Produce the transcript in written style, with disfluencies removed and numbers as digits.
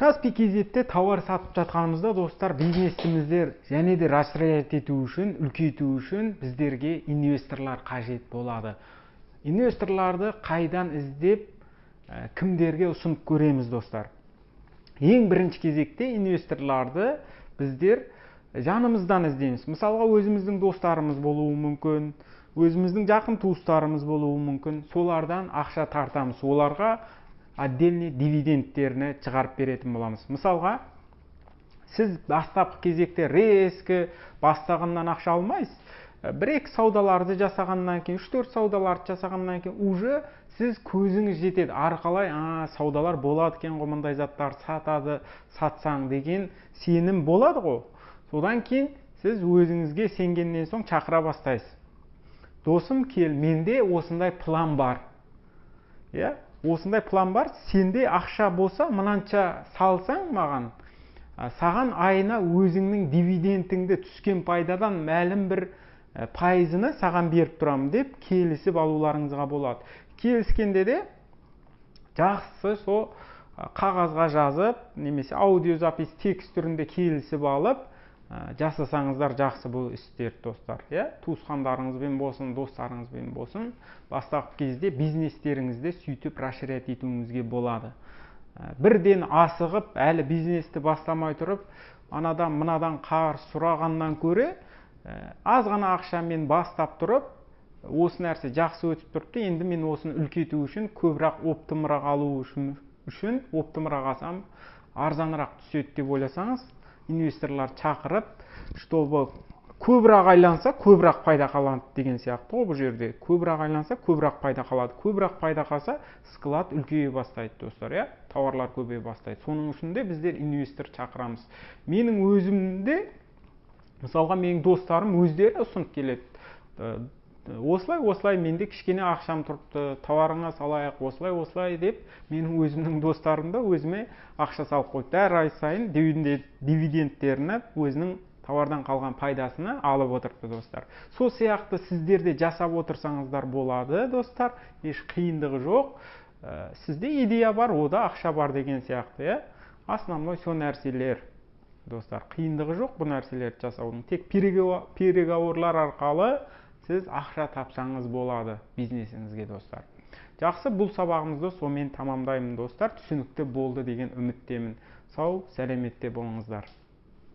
Каспий кезетте тауар сатып жатқанымызда достар, бизнесіміздер және де расширять ету үшін, үлкейту үшін біздерге инвесторлар қажет болады. Инвесторларды қайдан іздеп, кімдерге ұсынып көреміз достар? Ең бірінші кезекте инвесторларды біздер жанымыздан іздейміз. Мысалға өзіміздің достарымыз болуы мүмкін, өзіміздің жақын туыстарымыз болуы мүмкін. Солардан ақша тартамыз, оларға отдельный дивидендтеріне шығарып беретін боламыз. Мысалға, сіз бастапқы кезекте резкі бастағаннан ақша алмайсыз. Бір-екі саудаларды жасағаннан кейін, 3-4 саудаларды жасағаннан кейін уже сіз көзіңіз жетеді. Арқалай, саудалар болады екен ғой, мындай заттар сатады, сатсаң деген сенім болады ғой. Содан кейін сіз өзіңізге сенгеннен соң шақыра бастайсыз. Досым, кел, менде осындай план бар. Осындай план бар, сенде ақша болса, мынанша салсаң маған, саған айына өзіңнің дивидендіңді түскен пайдадан мәлім бір пайызını саған беріп тұрамын деп келісіп алуларыңызға болады. Келіскенде де жақсы сол қағазға жазып, немесе аудиозапис текст түрінде келісіп алып, жасасаңыздар жақсы бұл істер достар. Туысқандарыңызбен болсын, достарыңызбен болсын, бастапқы кезде бизнестеріңізді сөйтіп расширять етуіңізге болады. Бірден асығып, әлі бизнесті бастамай тұрып, анадан мынадан қарыз сұрағаннан көре, аз ғана ақшамен бастап тұрып, осы нәрсе жақсы өтіп тұрыпты, енді мен осыны үлкейту үшін, көбірек оптымырақ алу үшін оптымырақ алсам арзанырақ түседі деп ойласаңыз, инвесторлар шақырып, чтобы көбірек айланса, көбірек пайда қалады деген сияқты ғой бұл жерде. Көбірек айланса, көбірек пайда қалады. Көбірек пайда қалса, склад үлкейе бастайды достар, тауарлар көбейе бастайды. Соның үшін де біздер инвестор шақырамыз. Менің өзімде, мысалға, менің достарым өздері ұсынып келеді. Осылай менде кішкене ақшам тұрыпты, тауарыңа салайық, осылай деп, менің өзімнің достарым да өзіме ақша салып қойды. Әр ай сайын дивидендтеріне өзінің тауардан қалған пайдасына алып отырыпты достар. Сол сияқты сіздерде жасап отырсаңыздар болады достар, еш қиындығы жоқ. Сізде идея бар, ода ақша бар деген сияқты. Основной сол нәрселер достар. Қиындығы жоқ бұл нәрселерді жасаудың. Тек переговорлар арқылы сіз ақша тапсаңыз болады бизнесіңізге достар. Жақсы, бұл сабағымызды сонымен тамамдаймын достар. Түсінікті болды деген үміттемін. Сау, сәлеметте болыңыздар.